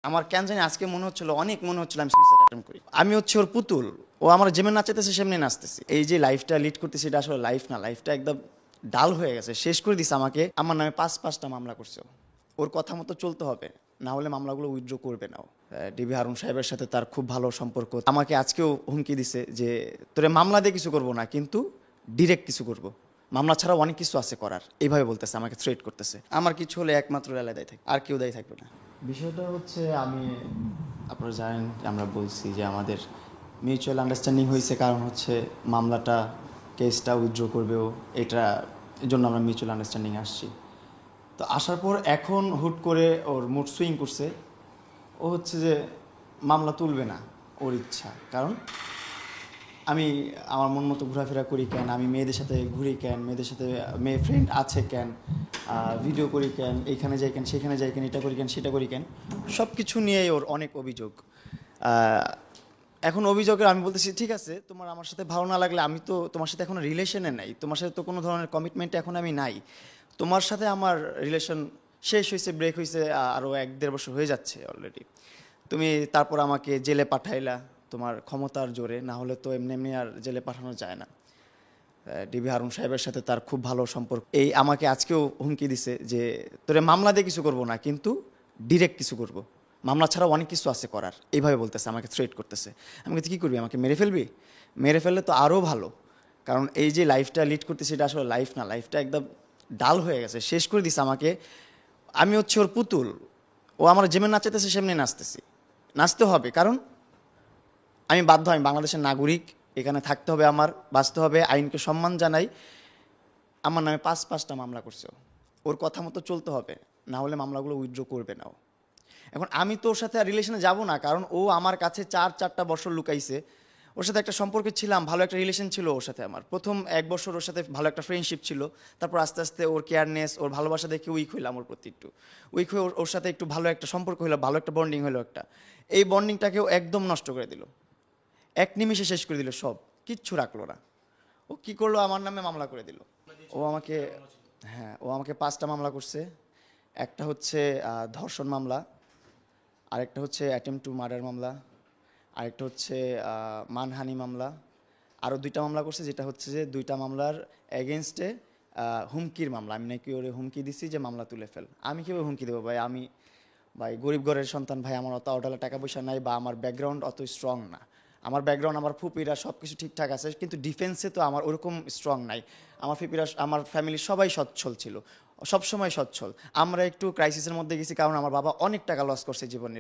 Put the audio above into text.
আমার কেন জানি আজকে অনেক মনে হচ্ছিল আমি সুইসাইড অ্যাটেম্প করি। আমি হচ্ছে ওর পুতুল, ও আমার যেমন নাচাতেছে সেমনি নাচতেছি। এই যে লাইফটা লিড করতেছি এটা আসলে লাইফ না, লাইফটা একদম ডাল হয়ে গেছে, শেষ করে দিছে আমাকে। আমার নামে পাঁচটা মামলা করছে ও। ওর কথা মতো চলতে হবে, না হলে মামলাগুলো উইথড্র করবে না ও। ডিবি হারুন সাহেবের সাথে তার খুব ভালো সম্পর্ক। আমাকে আজকেও হুমকি দিছে যে তোরে মামলা দিয়ে কিছু করবো না, কিন্তু ডিরেক্ট কিছু করব। মামলা ছাড়াও অনেক কিছু আছে করার, এইভাবে বলতেছে, আমাকে থ্রেট করতেছে। আমার কিছু হলে একমাত্র রেলায় দায়ী থাকবে, আর কেউ দায়ী থাকবে না। বিষয়টা হচ্ছে আপনারা জানেন আমরা বলছি যে আমাদের মিউচুয়াল আন্ডারস্ট্যান্ডিং হয়েছে, কারণ হচ্ছে মামলাটা কেসটা উইথড্র করবেও, এটা এর জন্য আমরা মিউচুয়াল আন্ডারস্ট্যান্ডিং আসছি। তো আসার পর এখন হুট করে ওর মুড সুইং করছে। ও হচ্ছে যে মামলা তুলবে না, ওর ইচ্ছা। কারণ আমি আমার মন মতো ঘোরাফেরা করি কেন, আমি মেয়েদের সাথে ঘুরি কেন, মেয়েদের সাথে মেয়ে ফ্রেন্ড আছে কেন, ভিডিও করি কেন, এইখানে যাই কেন, সেখানে যাই কেন, এটা করি কেন, সেটা করি কেন, সব কিছু নিয়েই ওর অনেক অভিযোগ। এখন অভিযোগের আমি বলতেছি ঠিক আছে, তোমার আমার সাথে ভালো না লাগলে, আমি তো তোমার সাথে এখন রিলেশনে নাই, তোমার সাথে তো কোনো ধরনের কমিটমেন্টে এখন আমি নাই। তোমার সাথে আমার রিলেশন শেষ হয়েছে, ব্রেক হয়েছে, আরও 1-1.5 বছর হয়ে যাচ্ছে অলরেডি। তুমি তারপর আমাকে জেলে পাঠাইলা তোমার ক্ষমতার জোরে, না হলে তো এমনি এমনি আর জেলে পাঠানো যায় না। ডিবি হারুন সাহেবের সাথে তার খুব ভালো সম্পর্ক। এই আমাকে আজকেও হুমকি দিছে যে তোরে মামলা দিয়ে কিছু করবো না, কিন্তু ডিরেক্ট কিছু করব। মামলা ছাড়াও অনেক কিছু আছে করার, এইভাবে বলতেছে, আমাকে থ্রেট করতেছে। আমাকে কী করবি, আমাকে মেরে ফেলবি? মেরে ফেললে তো আরও ভালো, কারণ এই যে লাইফটা লিড করতেছি এটা আসলে লাইফ না, লাইফটা একদম ডাল হয়ে গেছে, শেষ করে দিছে আমাকে। আমি হচ্ছে ওর পুতুল, ও আমার যেমন নাচাতেছে সেমনি নাচতেছি। নাচতে হবে, কারণ আমি বাধ্য, আমি বাংলাদেশের নাগরিক, এখানে থাকতে হবে, আমার বাঁচতে হবে, আইনকে সম্মান জানাই। আমার নামে পাঁচটা মামলা করছে ও। ওর কথা মতো চলতে হবে, না হলে মামলাগুলো উইথড্র করবে না ও। এখন আমি তো ওর সাথে আর রিলেশনে যাব না, কারণ ও আমার কাছে 4-4টা বছর লুকাইছে। ওর সাথে একটা সম্পর্কে ছিলাম, ভালো একটা রিলেশন ছিল ওর সাথে আমার। প্রথম 1 বছর ওর সাথে ভালো একটা ফ্রেন্ডশিপ ছিল, তারপর আস্তে আস্তে ওর কেয়ারনেস, ওর ভালোবাসা দেখে উইক হইলাম ওর প্রতি, একটু উইক হয়ে ওর সাথে একটু ভালো একটা সম্পর্ক হলো, ভালো একটা বন্ডিং হলো একটা। এই বন্ডিংটাকেও একদম নষ্ট করে দিল, এক নিমিষে শেষ করে দিল, সব কিচ্ছু রাখলো না। ও কি করলো, আমার নামে মামলা করে দিল। ও আমাকে, হ্যাঁ, ও আমাকে 5টা মামলা করছে। একটা হচ্ছে ধর্ষণ মামলা, আরেকটা হচ্ছে অ্যাটেম্প টু মার্ডার মামলা, আরেকটা হচ্ছে মানহানি মামলা। আরও 2টা মামলা করছে, যেটা হচ্ছে যে 2টা মামলার এগেনস্টে হুমকির মামলা। আমি নাকি ওরে হুমকি দিছি যে মামলা তুলে ফেল। আমি কীভাবে হুমকি দেবো ভাই? ভাই গরিব ঘরের সন্তান ভাই, আমার অত অডালা টাকা পয়সা নাই, বা আমার ব্যাকগ্রাউন্ড অত স্ট্রং না। আমার ব্যাকগ্রাউন্ড, আমার ফুপিরা সব কিছু ঠিকঠাক আছে, কিন্তু ডিফেন্সে তো আমার ওরকম স্ট্রং নাই। আমার ফুপিরা, আমার ফ্যামিলির সবাই সচ্ছল ছিল, সবসময় সচ্ছল। আমরা একটু ক্রাইসিসের মধ্যে গেছি, কারণ আমার বাবা অনেক টাকা লস করছে জীবনে।